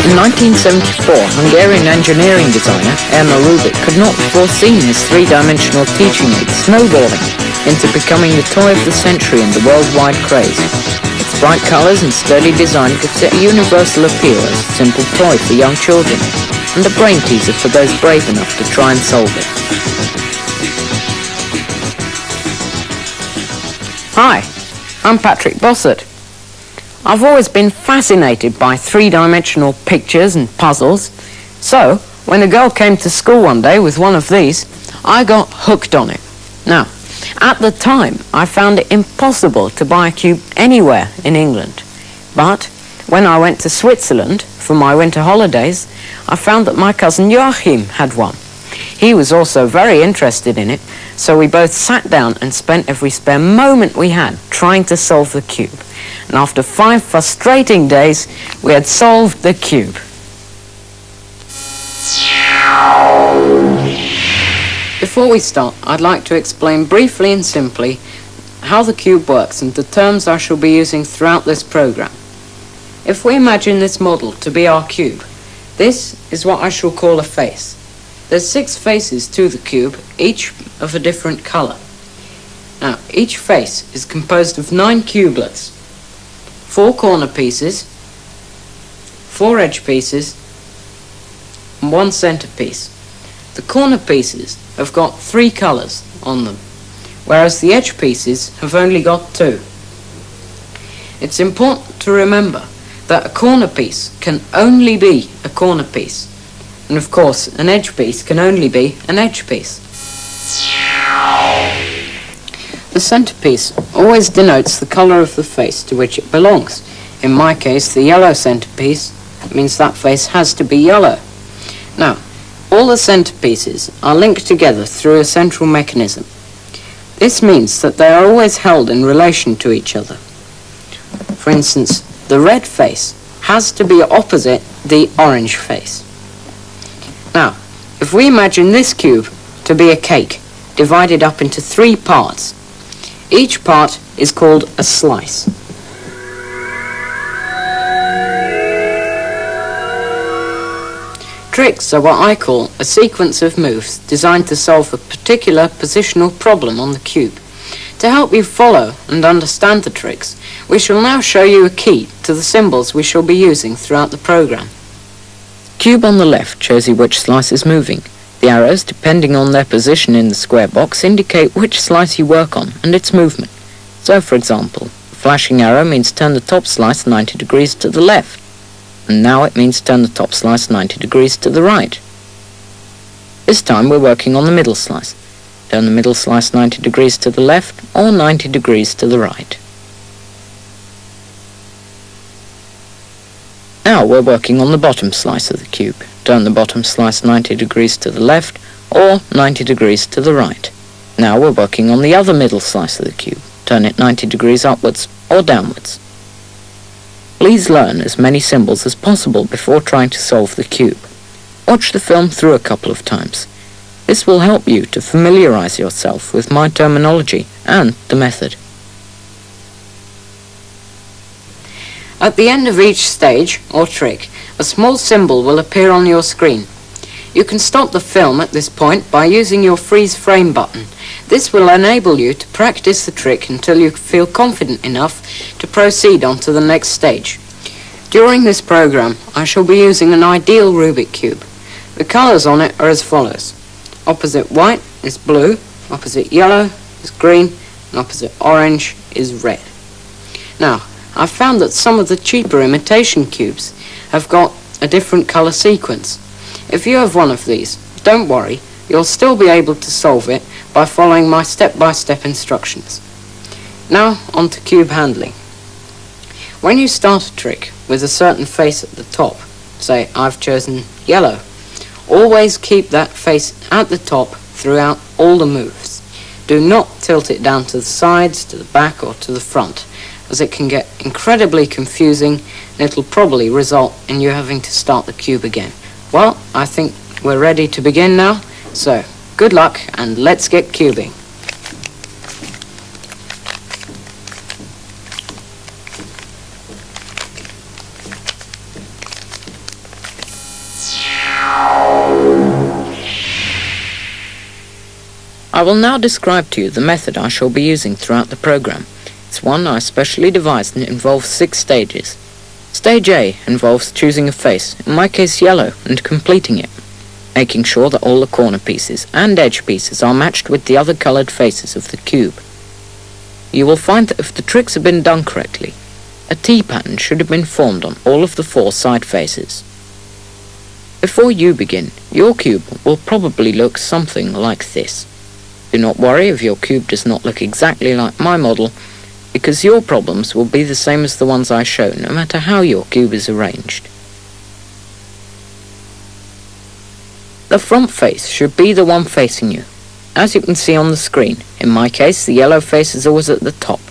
In 1974, Hungarian engineering designer Erma Rubik could not have foreseen his three-dimensional teaching aid, snowballing, into becoming the toy of the century and the worldwide craze. Its bright colours and sturdy design gives it a universal appeal as a simple toy for young children, and a brain teaser for those brave enough to try and solve it. Hi, I'm Patrick Bossert. I've always been fascinated by three-dimensional pictures and puzzles, so when a girl came to school one day with one of these, I got hooked on it. Now, at the time, I found it impossible to buy a cube anywhere in England, but when I went to Switzerland for my winter holidays, I found that my cousin Joachim had one. He was also very interested in it, so we both sat down and spent every spare moment we had trying to solve the cube. And after 5 frustrating days, we had solved the cube. Before we start, I'd like to explain briefly and simply how the cube works and the terms I shall be using throughout this program. If we imagine this model to be our cube, this is what I shall call a face. There's 6 faces to the cube, each of a different colour. Now, each face is composed of 9 cubelets, 4 corner pieces, 4 edge pieces, and 1 centre piece. The corner pieces have got 3 colours on them, whereas the edge pieces have only got 2. It's important to remember that a corner piece can only be a corner piece, and of course an edge piece can only be an edge piece. The centrepiece always denotes the colour of the face to which it belongs. In my case, the yellow centrepiece means that face has to be yellow. Now, all the centerpieces are linked together through a central mechanism. This means that they are always held in relation to each other. For instance, the red face has to be opposite the orange face. Now, if we imagine this cube to be a cake divided up into 3 parts, each part is called a slice. Tricks are what I call a sequence of moves designed to solve a particular positional problem on the cube. To help you follow and understand the tricks, we shall now show you a key to the symbols we shall be using throughout the program. The cube on the left shows you which slice is moving. The arrows, depending on their position in the square box, indicate which slice you work on and its movement. So, for example, the flashing arrow means turn the top slice 90 degrees to the left. And now it means turn the top slice 90 degrees to the right. This time we're working on the middle slice. Turn the middle slice 90 degrees to the left or 90 degrees to the right. Now we're working on the bottom slice of the cube. Turn the bottom slice 90 degrees to the left or 90 degrees to the right. Now we're working on the other middle slice of the cube. Turn it 90 degrees upwards or downwards. Please learn as many symbols as possible before trying to solve the cube. Watch the film through a couple of times. This will help you to familiarise yourself with my terminology and the method. At the end of each stage, or trick, a small symbol will appear on your screen. You can stop the film at this point by using your freeze frame button. This will enable you to practice the trick until you feel confident enough to proceed on to the next stage. During this program, I shall be using an ideal Rubik cube. The colours on it are as follows. Opposite white is blue, opposite yellow is green, and opposite orange is red. Now, I've found that some of the cheaper imitation cubes have got a different colour sequence. If you have one of these, don't worry, you'll still be able to solve it by following my step-by-step instructions. Now, on to cube handling. When you start a trick with a certain face at the top, say I've chosen yellow, always keep that face at the top throughout all the moves. Do not tilt it down to the sides, to the back or to the front, as it can get incredibly confusing and it'll probably result in you having to start the cube again. Well, I think we're ready to begin now, so good luck and let's get cubing. I will now describe to you the method I shall be using throughout the program. It's one I specially devised and it involves 6 stages. Stage A involves choosing a face, in my case yellow, and completing it, making sure that all the corner pieces and edge pieces are matched with the other coloured faces of the cube. You will find that if the tricks have been done correctly, a T-pattern should have been formed on all of the 4 side faces. Before you begin, your cube will probably look something like this. Do not worry if your cube does not look exactly like my model, because your problems will be the same as the ones I show, no matter how your cube is arranged. The front face should be the one facing you. As you can see on the screen, in my case the yellow face is always at the top.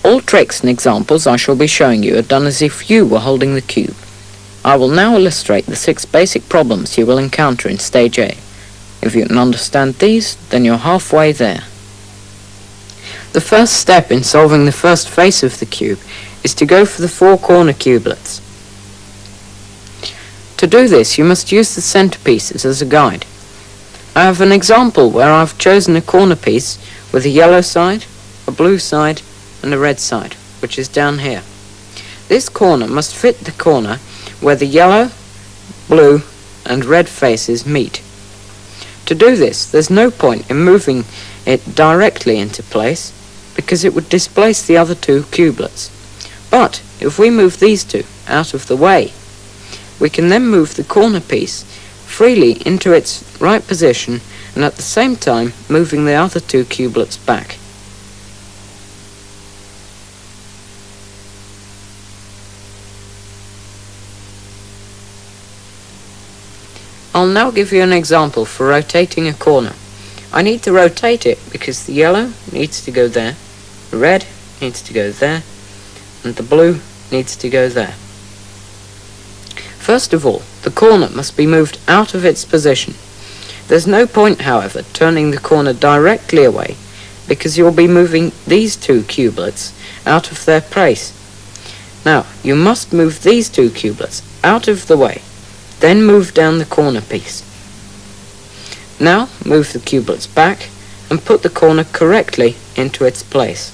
All tricks and examples I shall be showing you are done as if you were holding the cube. I will now illustrate the 6 basic problems you will encounter in Stage A. If you can understand these, then you're halfway there. The first step in solving the first face of the cube is to go for the 4 corner cubelets. To do this, you must use the centerpieces as a guide. I have an example where I've chosen a corner piece with a yellow side, a blue side, and a red side, which is down here. This corner must fit the corner where the yellow, blue, and red faces meet. To do this, there's no point in moving it directly into place, because it would displace the other 2 cubelets. But if we move these 2 out of the way, we can then move the corner piece freely into its right position and at the same time moving the other 2 cubelets back. I'll now give you an example for rotating a corner. I need to rotate it because the yellow needs to go there, the red needs to go there, and the blue needs to go there. First of all, the corner must be moved out of its position. There's no point, however, turning the corner directly away because you'll be moving these 2 cubelets out of their place. Now, you must move these 2 cubelets out of the way, then move down the corner piece. Now move the cubelets back and put the corner correctly into its place,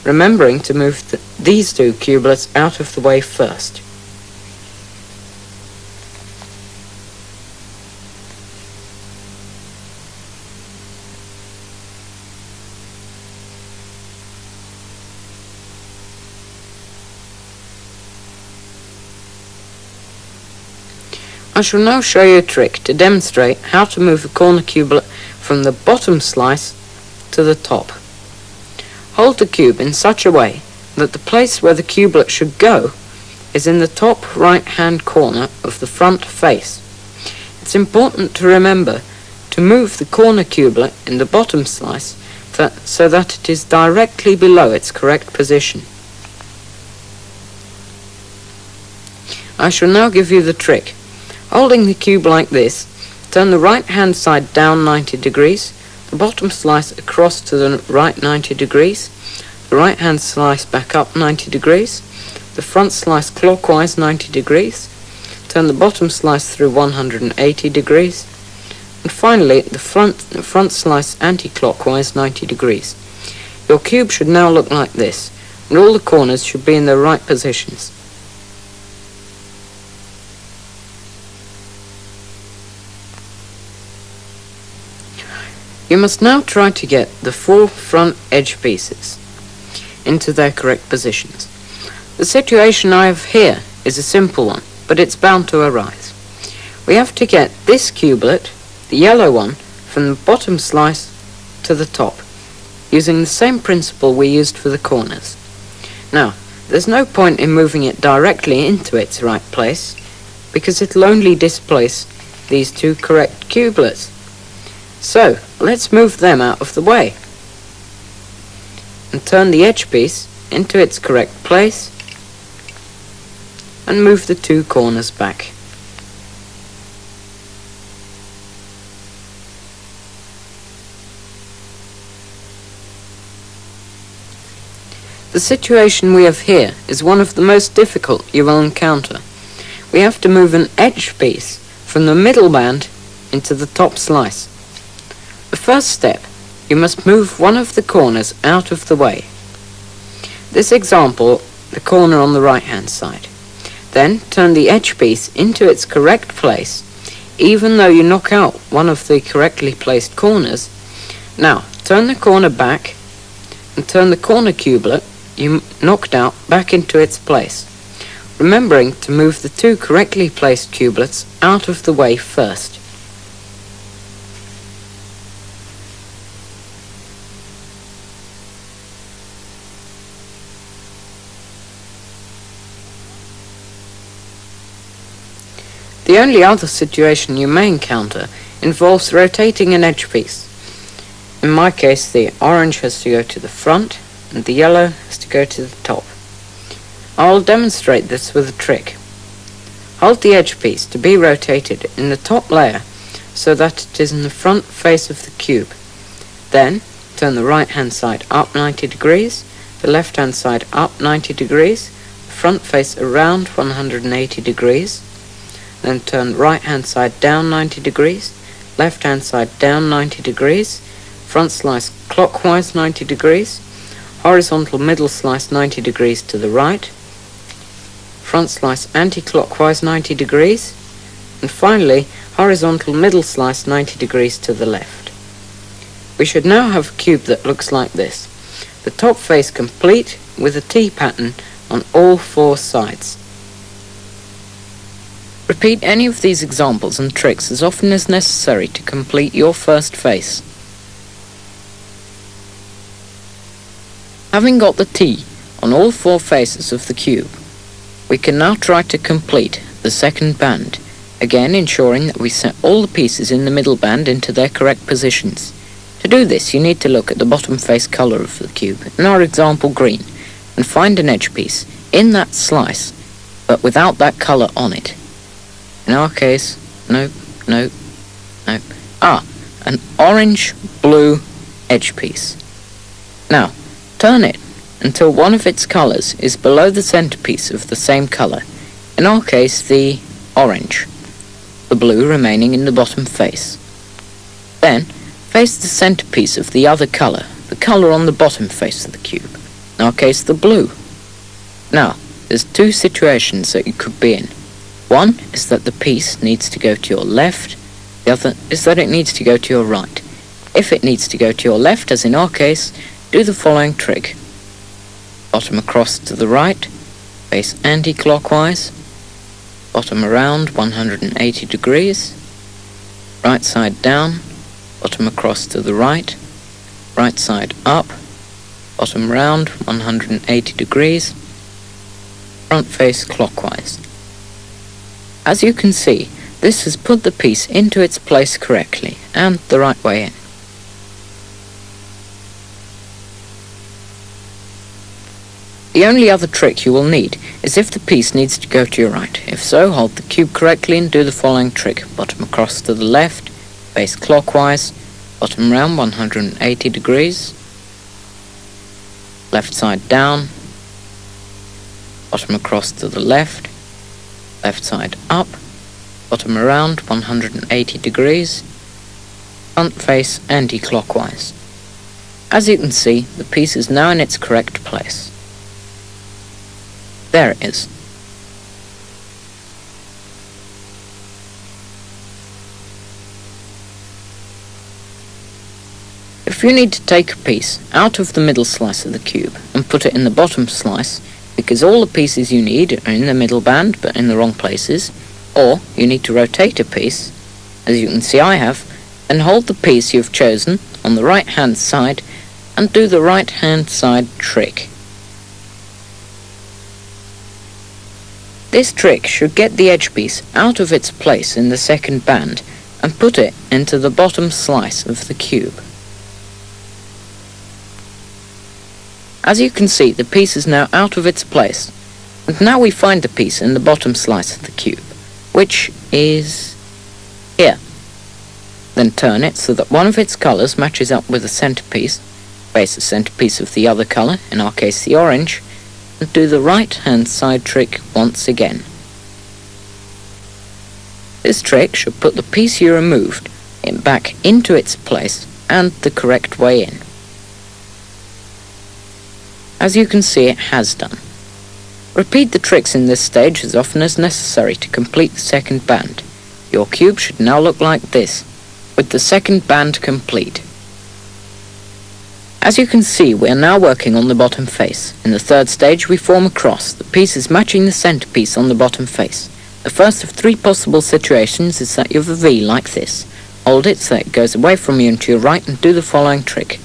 remembering to move these 2 cubelets out of the way first. I shall now show you a trick to demonstrate how to move a corner cublet from the bottom slice to the top. Hold the cube in such a way that the place where the cublet should go is in the top right hand corner of the front face. It's important to remember to move the corner cublet in the bottom slice so that it is directly below its correct position. I shall now give you the trick. Holding the cube like this, turn the right hand side down 90 degrees, the bottom slice across to the right 90 degrees, the right hand slice back up 90 degrees, the front slice clockwise 90 degrees, turn the bottom slice through 180 degrees, and finally the front slice anti-clockwise 90 degrees. Your cube should now look like this, and all the corners should be in their right positions. You must now try to get the 4 front edge pieces into their correct positions. The situation I have here is a simple one, but it's bound to arise. We have to get this cublet, the yellow one, from the bottom slice to the top, using the same principle we used for the corners. Now, there's no point in moving it directly into its right place, because it'll only displace these 2 correct cubelets. So, let's move them out of the way and turn the edge piece into its correct place and move the 2 corners back. The situation we have here is one of the most difficult you will encounter. We have to move an edge piece from the middle band into the top slice. The The first step, you must move one of the corners out of the way. This example, the corner on the right hand side. Then turn the edge piece into its correct place, even though you knock out one of the correctly placed corners. Now turn the corner back and turn the corner cubelet you knocked out back into its place, remembering to move the two correctly placed cubelets out of the way first. The only other situation you may encounter involves rotating an edge piece. In my case, the orange has to go to the front and the yellow has to go to the top. I'll demonstrate this with a trick. Hold the edge piece to be rotated in the top layer so that it is in the front face of the cube. Then turn the right hand side up 90 degrees, the left hand side up 90 degrees, the front face around 180 degrees, then turn right hand side down 90 degrees, left hand side down 90 degrees, front slice clockwise 90 degrees, horizontal middle slice 90 degrees to the right, front slice anti-clockwise 90 degrees, and finally horizontal middle slice 90 degrees to the left. We should now have a cube that looks like this. The top face complete with a T pattern on all four sides. Repeat any of these examples and tricks as often as necessary to complete your first face. Having got the T on all four faces of the cube, we can now try to complete the second band, again ensuring that we set all the pieces in the middle band into their correct positions. To do this, you need to look at the bottom face colour of the cube, in our example green, and find an edge piece in that slice, but without that colour on it. In our case, an orange-blue edge piece. Now, turn it until one of its colours is below the centrepiece of the same colour, in our case the orange, the blue remaining in the bottom face. Then, face the centrepiece of the other colour, the colour on the bottom face of the cube, in our case the blue. Now, there's two situations that you could be in. One is that the piece needs to go to your left, the other is that it needs to go to your right. If it needs to go to your left, as in our case, do the following trick. Bottom across to the right, face anti-clockwise, bottom around 180 degrees, right side down, bottom across to the right side up, bottom round 180 degrees, front face clockwise. As you can see, this has put the piece into its place correctly and the right way in. The only other trick you will need is if the piece needs to go to your right. If so, hold the cube correctly and do the following trick. Bottom across to the left, face clockwise, bottom round 180 degrees, left side down, bottom across to the left side up, bottom around 180 degrees, front face anti-clockwise. As you can see, the piece is now in its correct place. There it is. If you need to take a piece out of the middle slice of the cube and put it in the bottom slice, because all the pieces you need are in the middle band but in the wrong places, or you need to rotate a piece, as you can see I have, and hold the piece you've chosen on the right hand side and do the right hand side trick. This trick should get the edge piece out of its place in the second band and put it into the bottom slice of the cube. As you can see, the piece is now out of its place, and now we find the piece in the bottom slice of the cube, which is here. Then turn it so that one of its colours matches up with the centrepiece, face the centrepiece of the other colour, in our case the orange, and do the right hand side trick once again. This trick should put the piece you removed back into its place and the correct way in. As you can see, it has done. Repeat the tricks in this stage as often as necessary to complete the second band. Your cube should now look like this, with the second band complete. As you can see, we are now working on the bottom face. In the third stage, we form a cross, the pieces matching the centerpiece on the bottom face. The first of three possible situations is that you have a V like this. Hold it so it goes away from you and to your right and do the following trick.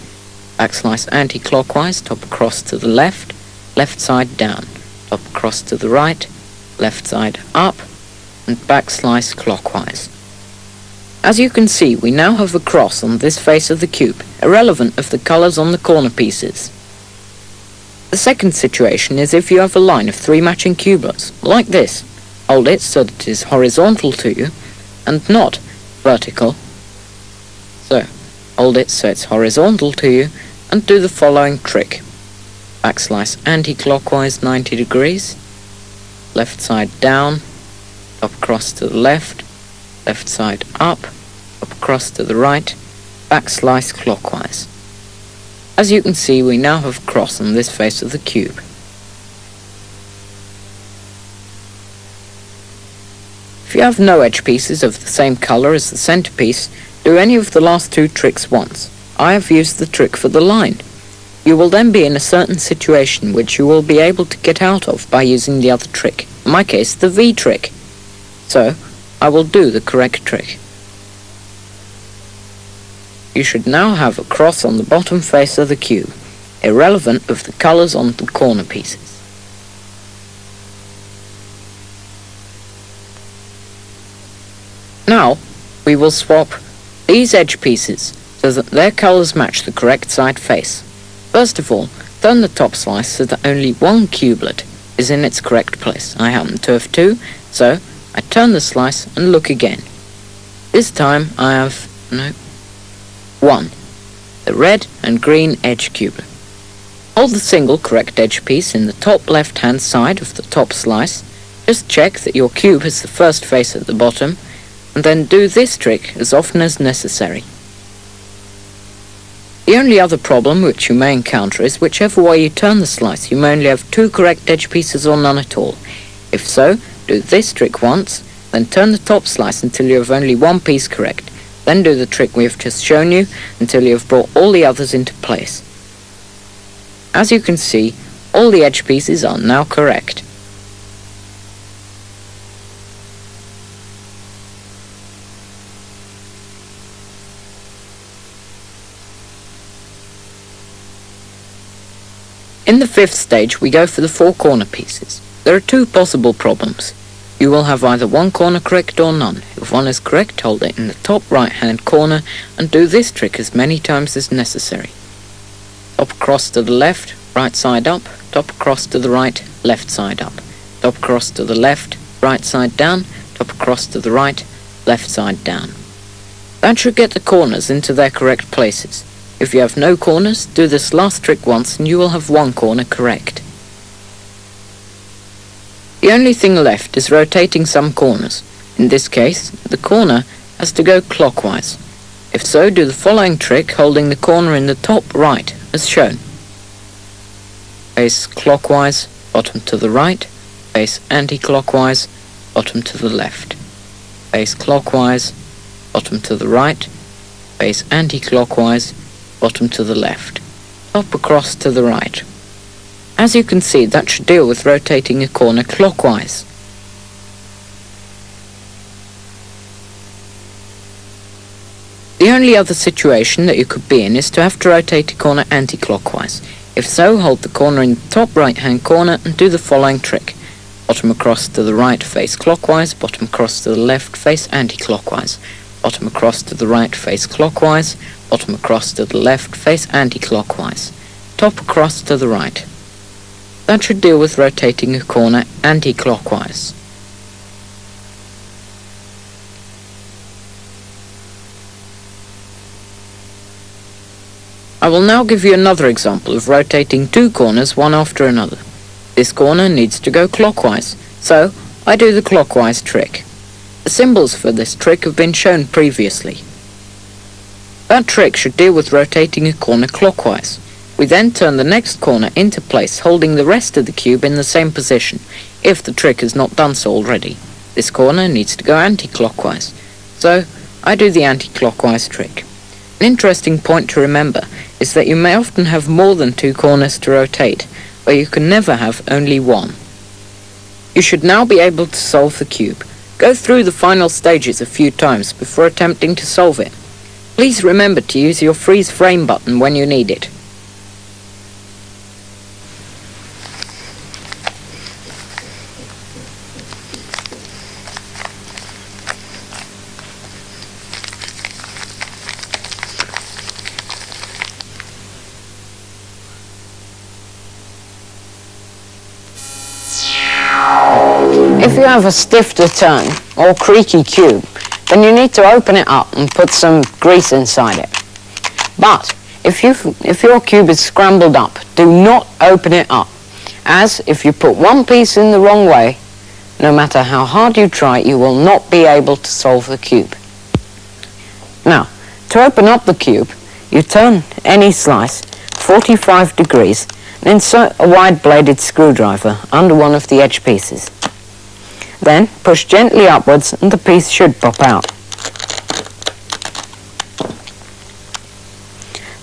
Backslice anti-clockwise, top across to the left, left side down, top across to the right, left side up, and backslice clockwise. As you can see, we now have a cross on this face of the cube, irrelevant of the colours on the corner pieces. The second situation is if you have a line of three matching cubelets, like this. Hold it so that it is horizontal to you, and not vertical. So, hold it so it's horizontal to you, and do the following trick. Backslice anti-clockwise 90 degrees, left side down, up across to the left, left side up across to the right, backslice clockwise. As you can see, we now have a cross on this face of the cube. If you have no edge pieces of the same colour as the centerpiece, do any of the last two tricks once. I have used the trick for the line. You will then be in a certain situation which you will be able to get out of by using the other trick, in my case the V trick. So, I will do the correct trick. You should now have a cross on the bottom face of the cube, irrelevant of the colours on the corner pieces. Now, we will swap these edge pieces so that their colours match the correct side face. First of all, turn the top slice so that only one cubelet is in its correct place. I happen to have two, so I turn the slice and look again. This time I have, one, the red and green edge cubelet. Hold the single correct edge piece in the top left hand side of the top slice. Just check that your cube has the first face at the bottom, and then do this trick as often as necessary. The only other problem which you may encounter is whichever way you turn the slice, you may only have two correct edge pieces or none at all. If so, do this trick once, then turn the top slice until you have only one piece correct. Then do the trick we have just shown you until you have brought all the others into place. As you can see, all the edge pieces are now correct. In the fifth stage, we go for the four corner pieces. There are two possible problems. You will have either one corner correct or none. If one is correct, hold it in the top right hand corner and do this trick as many times as necessary. Top across to the left, right side up, top across to the right, left side up, top across to the left, right side down, top across to the right, left side down. That should get the corners into their correct places. If you have no corners, do this last trick once and you will have one corner correct. The only thing left is rotating some corners. In this case, the corner has to go clockwise. If so, do the following trick holding the corner in the top right, as shown. Face clockwise, bottom to the right, face anti-clockwise, bottom to the left. Face clockwise, bottom to the right, face anti-clockwise, bottom to the left, top across to the right. As you can see, that should deal with rotating a corner clockwise. The only other situation that you could be in is to have to rotate a corner anti-clockwise. If so, hold the corner in the top right hand corner and do the following trick. Bottom across to the right, face clockwise, bottom across to the left, face anti-clockwise. Bottom across to the right, face clockwise, bottom across to the left, face anti-clockwise. Top across to the right. That should deal with rotating a corner anti-clockwise. I will now give you another example of rotating two corners one after another. This corner needs to go clockwise, so I do the clockwise trick. The symbols for this trick have been shown previously. That trick should deal with rotating a corner clockwise. We then turn the next corner into place, holding the rest of the cube in the same position, if the trick has not done so already. This corner needs to go anti-clockwise, so I do the anti-clockwise trick. An interesting point to remember is that you may often have more than 2 corners to rotate, where you can never have only one. You should now be able to solve the cube. Go through the final stages a few times before attempting to solve it. Please remember to use your freeze frame button when you need it. If you have a stiff to turn or creaky cube, then you need to open it up and put some grease inside it. But if your cube is scrambled up, do not open it up, as if you put one piece in the wrong way, no matter how hard you try, you will not be able to solve the cube. Now, to open up the cube, you turn any slice 45 degrees and insert a wide-bladed screwdriver under one of the edge pieces. Then push gently upwards and the piece should pop out.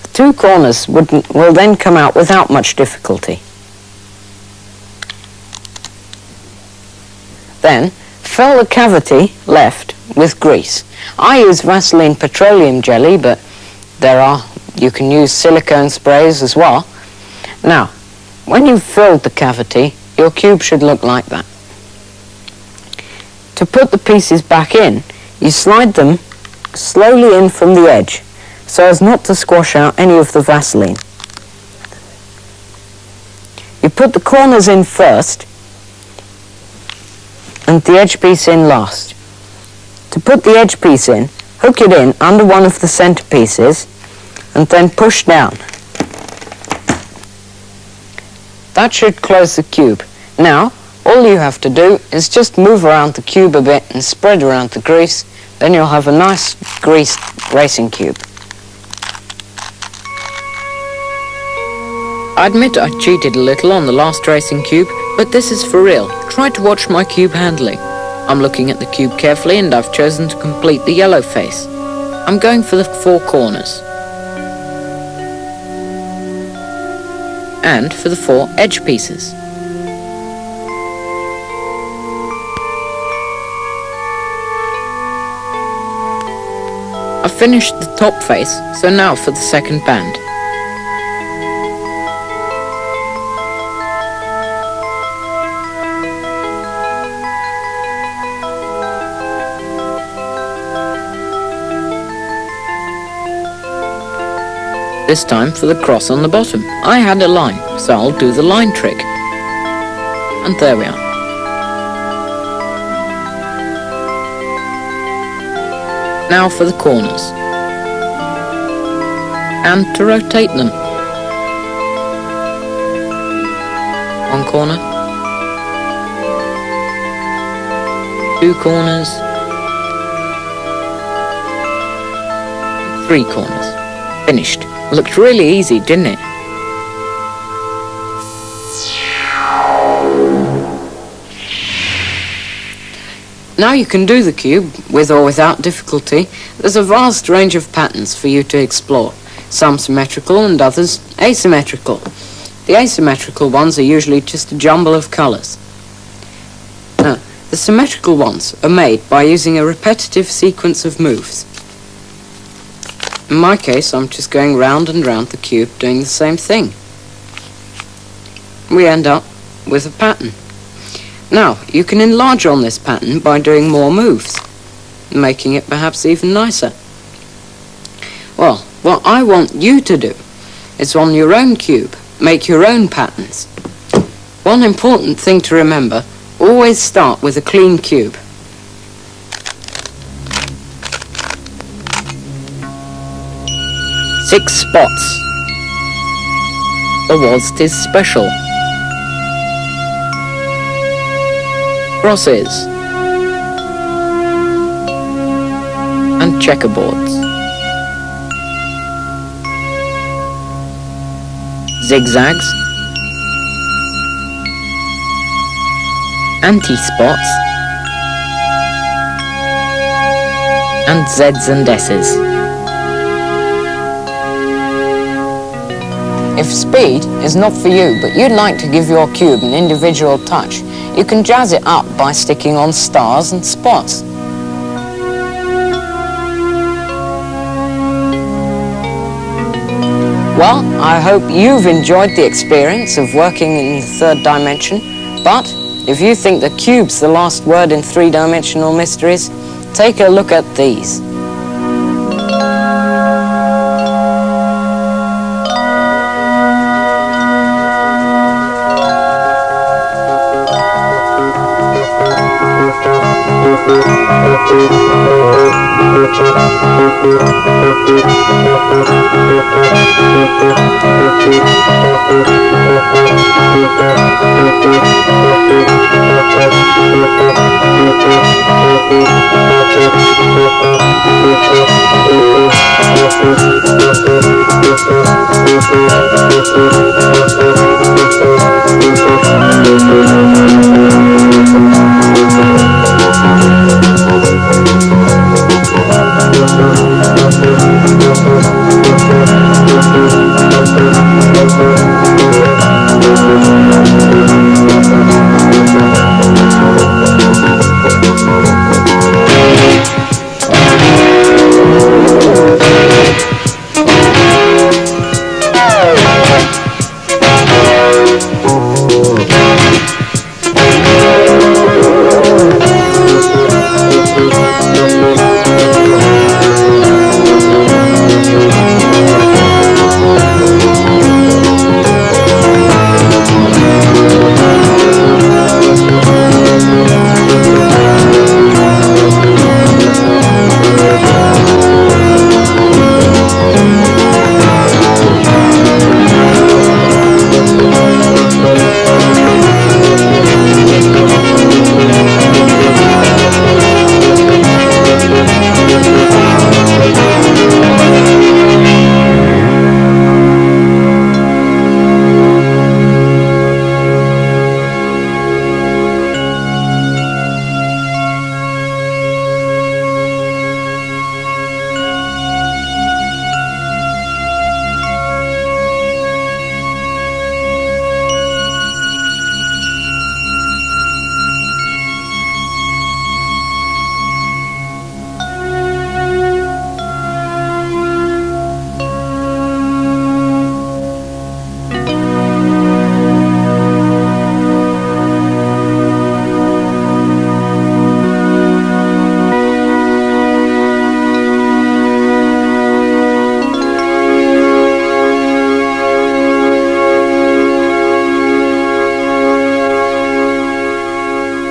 The 2 corners will then come out without much difficulty. Then fill the cavity left with grease. I use Vaseline petroleum jelly, but you can use silicone sprays as well. Now, when you've filled the cavity, your cube should look like that. To put the pieces back in, you slide them slowly in from the edge, so as not to squash out any of the Vaseline. You put the corners in first, and the edge piece in last. To put the edge piece in, hook it in under one of the center pieces, and then push down. That should close the cube. Now, all you have to do is just move around the cube a bit and spread around the grease, then you'll have a nice greased racing cube. I admit I cheated a little on the last racing cube, but this is for real. Try to watch my cube handling. I'm looking at the cube carefully and I've chosen to complete the yellow face. I'm going for the 4 corners. And for the 4 edge pieces. I've finished the top face, so now for the second band. This time for the cross on the bottom. I had a line, so I'll do the line trick. And there we are. Now for the corners. And to rotate them. 1 corner. 2 corners. 3 corners. Finished. Looked really easy, didn't it? Now you can do the cube, with or without difficulty. There's a vast range of patterns for you to explore, some symmetrical and others asymmetrical. The asymmetrical ones are usually just a jumble of colours. Now, the symmetrical ones are made by using a repetitive sequence of moves. In my case, I'm just going round and round the cube doing the same thing. We end up with a pattern. Now, you can enlarge on this pattern by doing more moves, making it perhaps even nicer. Well, what I want you to do is on your own cube, make your own patterns. One important thing to remember, always start with a clean cube. Six spots. Was 'tis special. Crosses. And checkerboards. zigzags, anti-spots, and Zs and Ss. If speed is not for you, but you'd like to give your cube an individual touch, you can jazz it up by sticking on stars and spots. Well, I hope you've enjoyed the experience of working in the third dimension, but if you think the cube's the last word in three-dimensional mysteries, take a look at these.